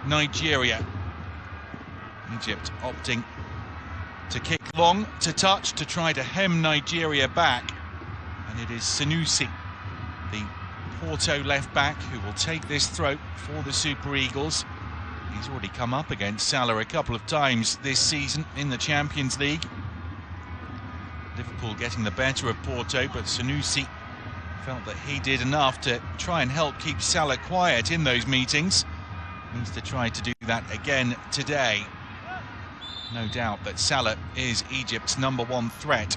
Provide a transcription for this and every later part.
Nigeria. Egypt opting to kick long, to touch, to try to hem Nigeria back. And it is Sanusi, the Porto left-back, who will take this throw for the Super Eagles. He's already come up against Salah a couple of times this season in the Champions League. Liverpool getting the better of Porto, but Sanusi felt that he did enough to try and help keep Salah quiet in those meetings. Needs to try to do that again today. No doubt that Salah is Egypt's #1 threat.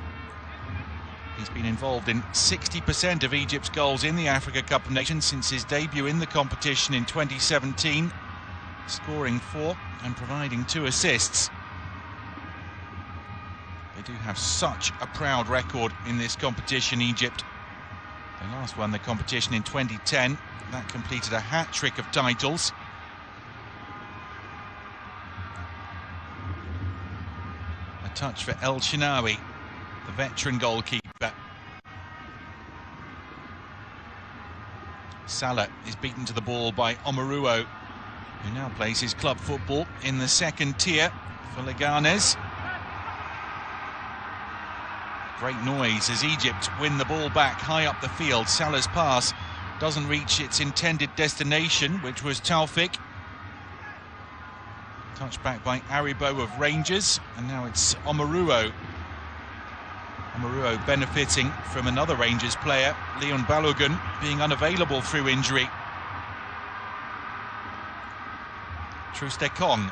He's been involved in 60% of Egypt's goals in the Africa Cup of Nations since his debut in the competition in 2017, scoring 4 and providing 2 assists. They do have such a proud record in this competition, Egypt. They last won the competition in 2010. That completed a hat-trick of titles. A touch for El Shenawi, the veteran goalkeeper. Salah is beaten to the ball by Omoruo, who now plays his club football in the second tier for Leganes. Great noise as Egypt win the ball back high up the field. Salah's pass doesn't reach its intended destination, which was Taufik. Touched back by Aribo of Rangers, and now it's Omoruo. Omoruo benefiting from another Rangers player, Leon Balogun, being unavailable through injury. Troost-Ekong.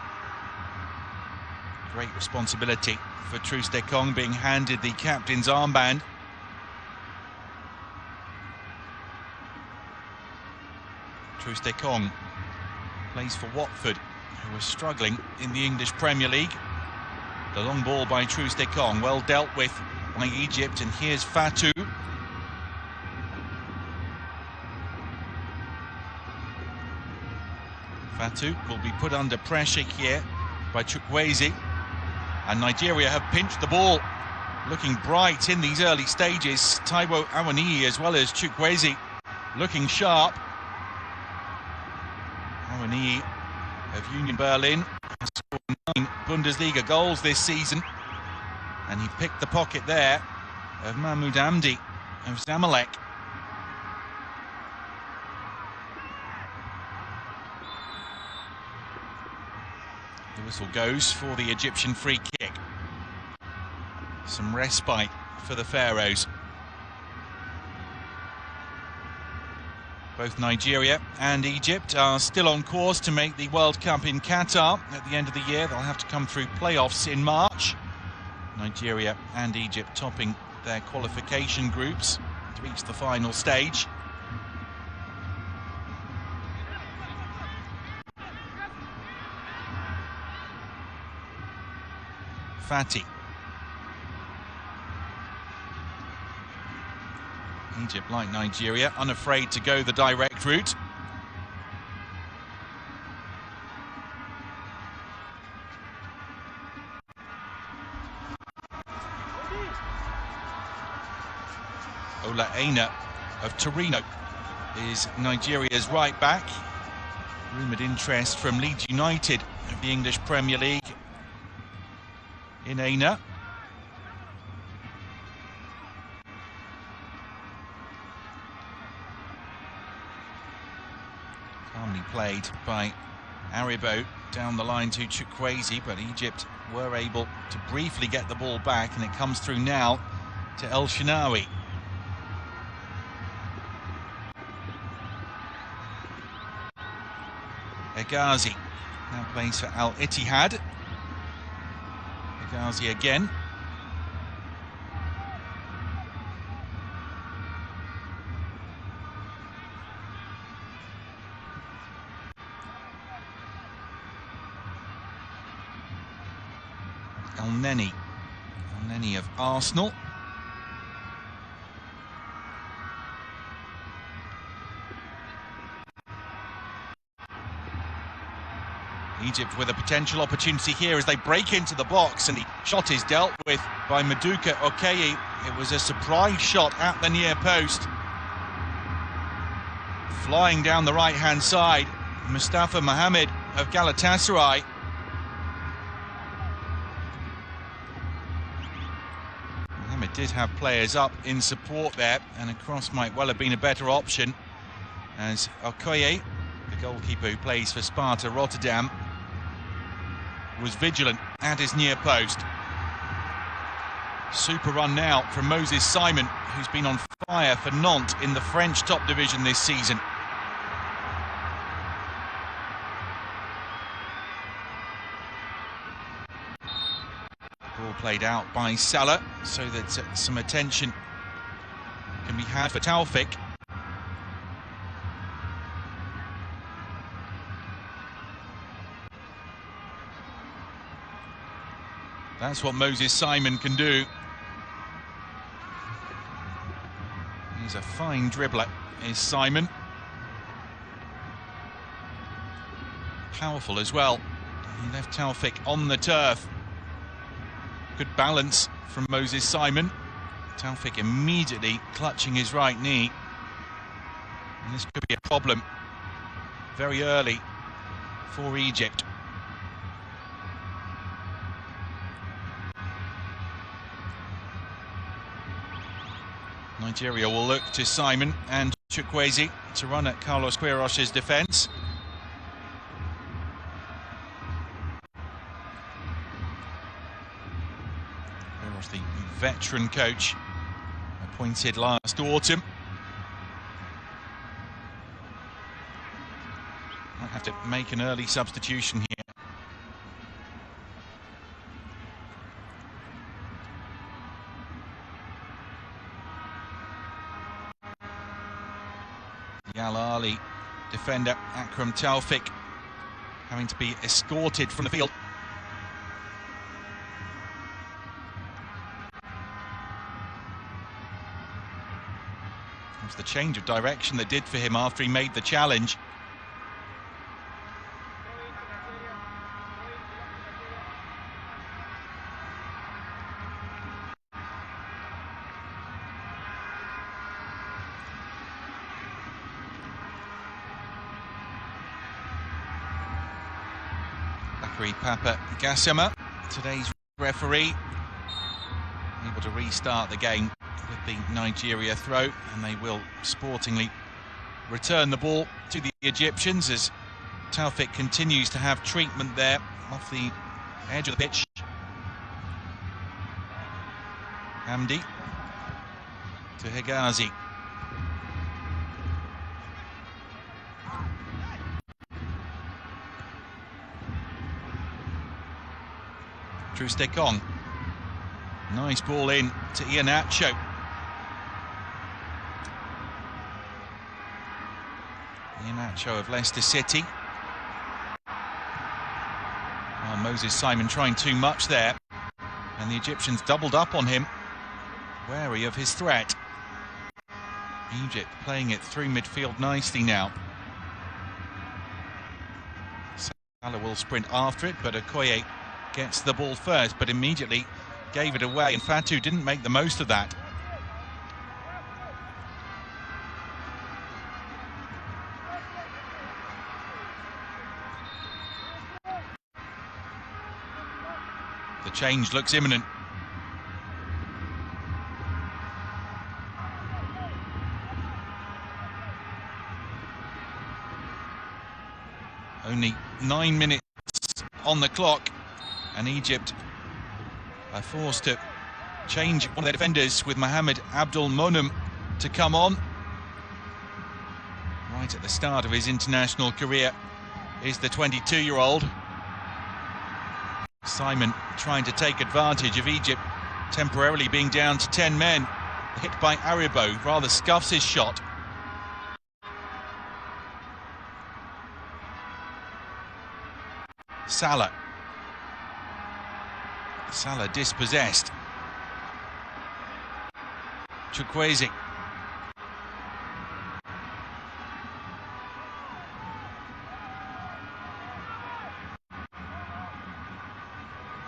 Great responsibility for Troost-Ekong, being handed the captain's armband. Troost-Ekong plays for Watford, who are struggling in the English Premier League. The long ball by Troost-Ekong, well dealt with by Egypt, and here's Fatou. Fatou will be put under pressure here by Chukwueze, and Nigeria have pinched the ball. Looking bright in these early stages. Taiwo Awoniyi as well as Chukwueze looking sharp. Awoniyi of Union Berlin has scored 9 Bundesliga goals this season, and he picked the pocket there of Mahmoud Hamdi of Zamalek. The whistle goes for the Egyptian free kick. Some respite for the Pharaohs. Both Nigeria and Egypt are still on course to make the World Cup in Qatar at the end of the year. They'll have to come through playoffs in March. Nigeria and Egypt topping their qualification groups to reach the final stage. Fati. Egypt, like Nigeria, unafraid to go the direct route. Ola Aina of Torino is Nigeria's right back. Rumoured interest from Leeds United of the English Premier League in Aina. Calmly played by Aribo down the line to Chukwueze, but Egypt were able to briefly get the ball back, and it comes through now to El Shenawi. Egazi now plays for Al Ittihad. Egazi again. El Neni of Arsenal. Egypt with a potential opportunity here as they break into the box, and the shot is dealt with by Maduka Okoye. It was a surprise shot at the near post. Flying down the right-hand side, Mustafa Mohamed of Galatasaray. Mohamed did have players up in support there, and a cross might well have been a better option, as Okoye, the goalkeeper who plays for Sparta Rotterdam, was vigilant at his near post. Super run now from Moses Simon, who's been on fire for Nantes in the French top division this season. Ball played out by Salah, so that some attention can be had for Taufik. That's what Moses Simon can do. He's a fine dribbler, is Simon. Powerful as well. He left Taufik on the turf. Good balance from Moses Simon. Taufik immediately clutching his right knee. And this could be a problem very early for Egypt. Nigeria will look to Simon and Chukwueze to run at Carlos Queiroz's defence. Queiroz, the veteran coach, appointed last autumn. Might have to make an early substitution here. Al Ali defender Akram Taufik having to be escorted from the field. It was the change of direction that did for him after he made the challenge. Papa Gassama, today's referee, able to restart the game with the Nigeria throw, and they will sportingly return the ball to the Egyptians as Taufik continues to have treatment there off the edge of the pitch. Hamdi to Hegazi. Facon. Nice ball in to Iheanacho. Iheanacho of Leicester City. Oh, Moses Simon trying too much there, and the Egyptians doubled up on him, wary of his threat. Egypt playing it through midfield nicely now. Salah will sprint after it, but Okoye gets the ball first, but immediately gave it away, and Fatou didn't make the most of that. The change looks imminent. Only 9 minutes on the clock, and Egypt are forced to change one of their defenders with Mohamed Abdul Monum to come on. Right at the start of his international career is the 22-year-old. Simon trying to take advantage of Egypt temporarily being down to 10 men. Hit by Aribo, rather scuffs his shot. Salah dispossessed. Chukwueze.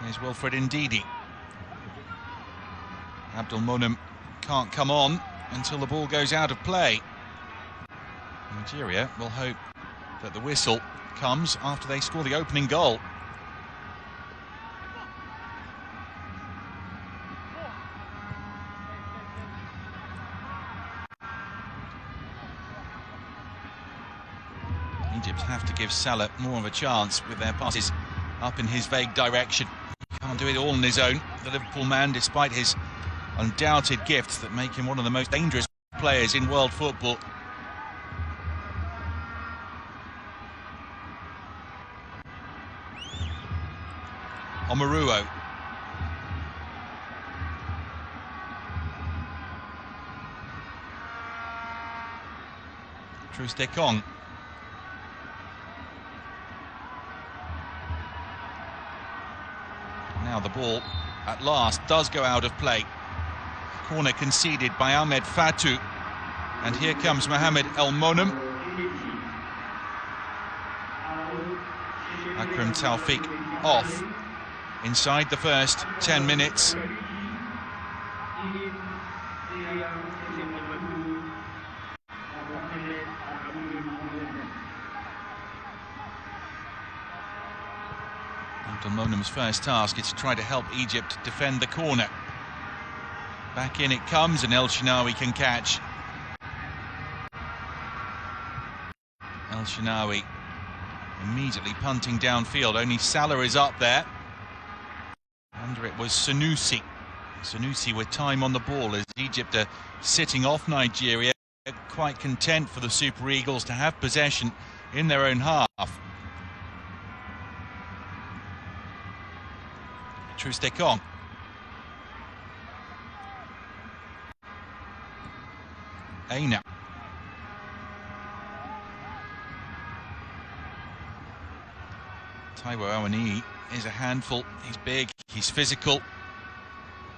Here's Wilfred Ndidi. Abdul Monum can't come on until the ball goes out of play. Nigeria will hope that the whistle comes after they score the opening goal. Egypt have to give Salah more of a chance with their passes up in his vague direction. Can't do it all on his own, the Liverpool man, despite his undoubted gifts that make him one of the most dangerous players in world football. Omaruo. Facon. Now the ball at last does go out of play. Corner conceded by Ahmed Fatou, and here comes Mohamed El Monem. Akram Taufik off inside the first 10 minutes. El Monem's first task is to try to help Egypt defend the corner. Back in it comes, and El Shenawi can catch. El Shenawi immediately punting downfield. Only Salah is up there. Under it was Sanusi. Sanusi with time on the ball as Egypt are sitting off Nigeria. Quite content for the Super Eagles to have possession in their own half. Facon. Aina. Taiwo Awoniyi is a handful. He's big, he's physical,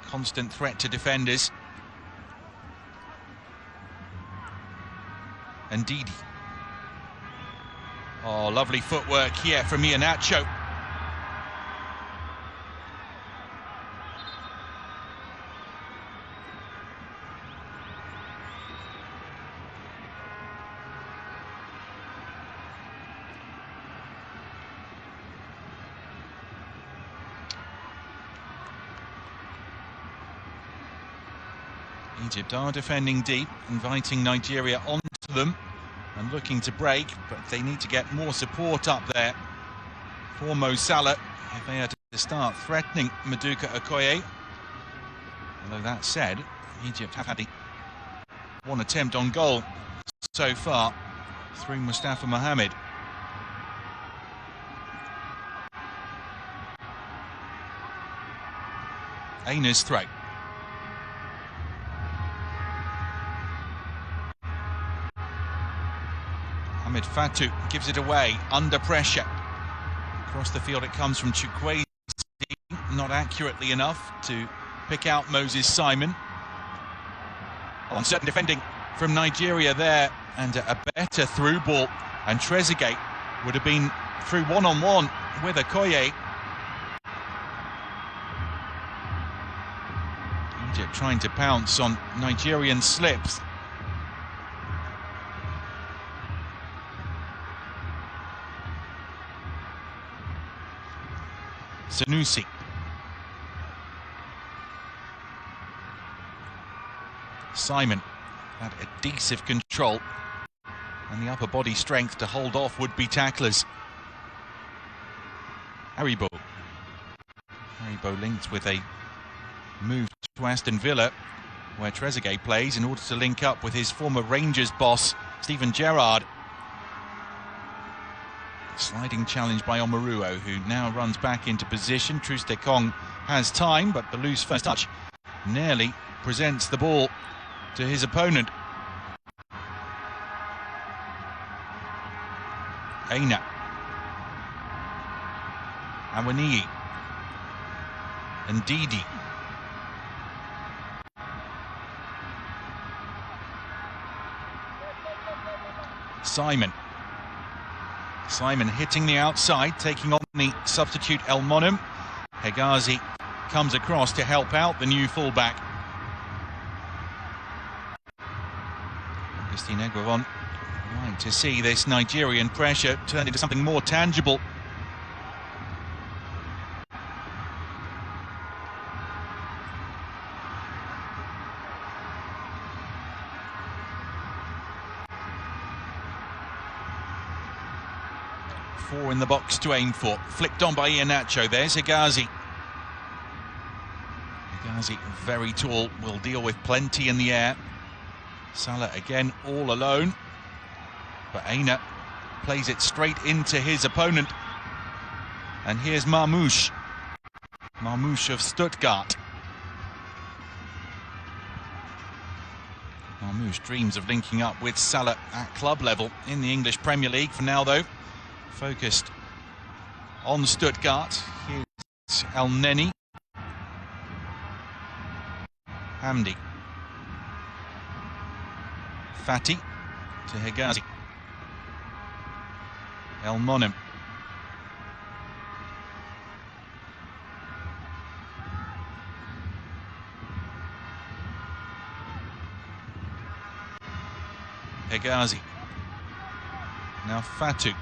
constant threat to defenders. And Didi. Oh, lovely footwork here from Iheanacho. Egypt are defending deep, inviting Nigeria onto them and looking to break, but they need to get more support up there for Mo Salah if they are to start threatening Maduka Okoye. Although that said, Egypt have had one attempt on goal so far through Mustafa Mohamed. Aina's throw. Ahmed Fatou gives it away under pressure. Across the field it comes from Chukwueze, not accurately enough to pick out Moses Simon. Uncertain defending from Nigeria there, and a better through ball, and Trezeguet would have been through one-on-one with Okoye. Egypt trying to pounce on Nigerian slips. Sanusi. Simon had adhesive control and the upper body strength to hold off would-be tacklers. Haribo linked with a move to Aston Villa, where Trezeguet plays, in order to link up with his former Rangers boss, Steven Gerrard. Sliding challenge by Omaruo, who now runs back into position. Facon has time, but the loose first touch nearly presents the ball to his opponent. Aina. Awoniyi. And Didi. Simon hitting the outside, taking on the substitute El Monem. Hegazi comes across to help out the new fullback. Augustine Eguavon Right to see this Nigerian pressure turn into something more tangible. Four in the box to aim for. Flicked on by Iheanacho. There's Hegazi. Hegazi, very tall, will deal with plenty in the air. Salah again all alone. But Aina plays it straight into his opponent. And here's Marmoush. Marmoush of Stuttgart. Marmoush dreams of linking up with Salah at club level in the English Premier League. For now, though, focused on Stuttgart. Here's El Neni. Hamdi. Fati to Hegazi. El Monem. Hegazi. Now Fatu.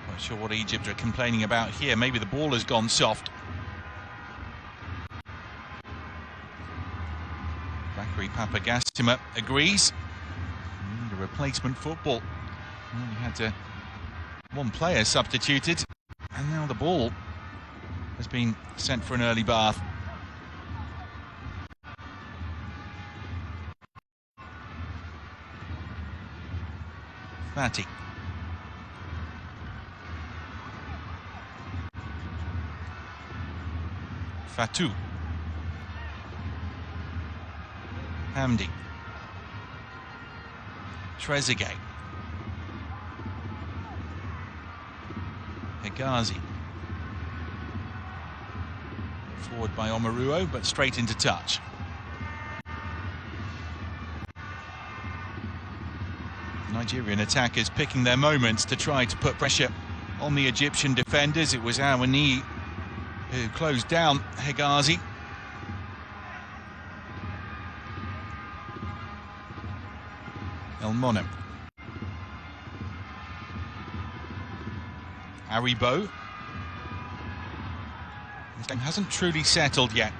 Not sure what Egypt are complaining about here. Maybe the ball has gone soft. Bakary Papagastima agrees. Need a replacement football. Only had one player substituted, and now the ball has been sent for an early bath. Fati. Fatu. Hamdi. Trezeguet. Hegazi. Forward by Omaruo, but straight into touch. Nigerian attackers picking their moments to try to put pressure on the Egyptian defenders. It was Awani who closed down Hegazi. El Monem. Aribo. This game hasn't truly settled yet.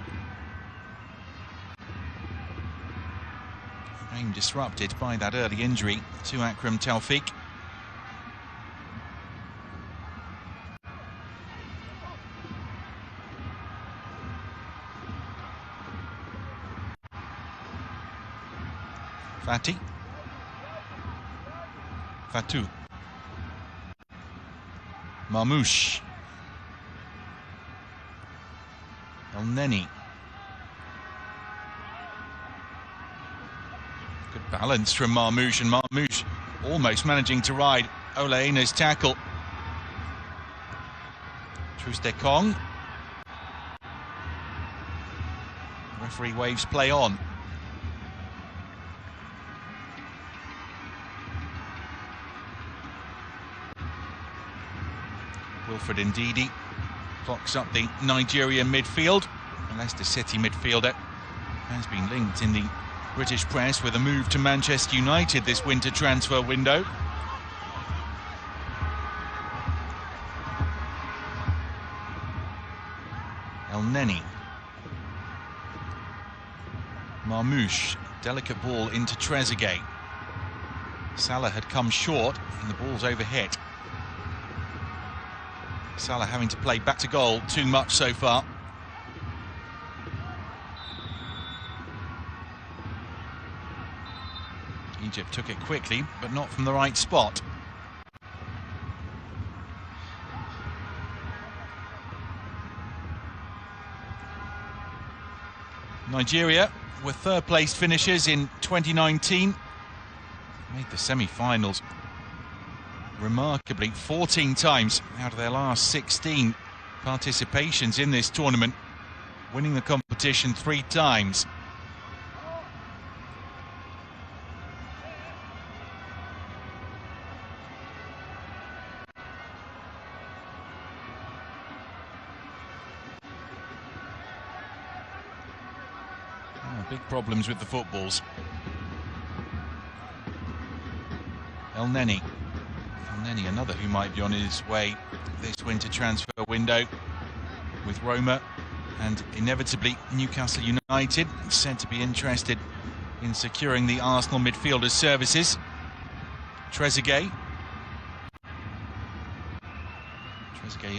Game disrupted by that early injury to Akram Taufik. Fati. Fatu. Marmoush. El Neni. Good balance from Marmoush, and Marmoush almost managing to ride Ola Aina's tackle. Troost-Ekong. Referee waves play on. Wilfred Ndidi clocks up the Nigerian midfield. The Leicester City midfielder has been linked in the British press with a move to Manchester United this winter transfer window. El Neni. Marmoush, delicate ball into Trezeguet. Salah had come short and the ball's overhit. Salah having to play back to goal too much so far. Egypt took it quickly, but not from the right spot. Nigeria were third-placed finishers in 2019. Made the semi-finals remarkably 14 times out of their last 16 participations in this tournament, winning the competition 3 times. Big problems with the footballs. El Neni, another who might be on his way this winter transfer window with Roma, and inevitably Newcastle United said to be interested in securing the Arsenal midfielder's services. Trezeguet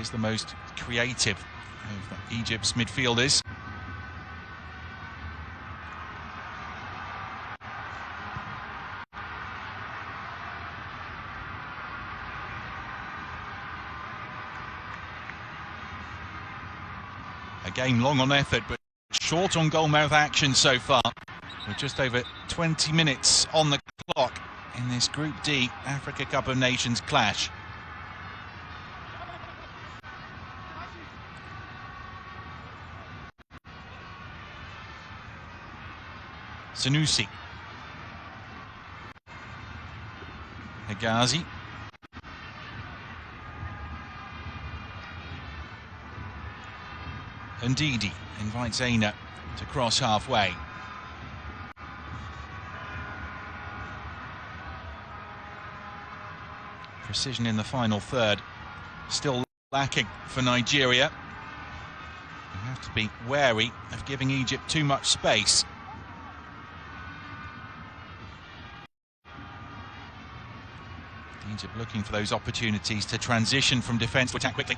is the most creative of Egypt's midfielders. A game long on effort, but short on goalmouth action so far. We're just over 20 minutes on the clock in this Group D Africa Cup of Nations clash. Sanusi. Hegazi. Ndidi invites Aina to cross halfway. Precision in the final third still lacking for Nigeria. You have to be wary of giving Egypt too much space. Egypt looking for those opportunities to transition from defence to attack quickly.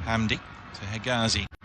Hamdi to Hegazi.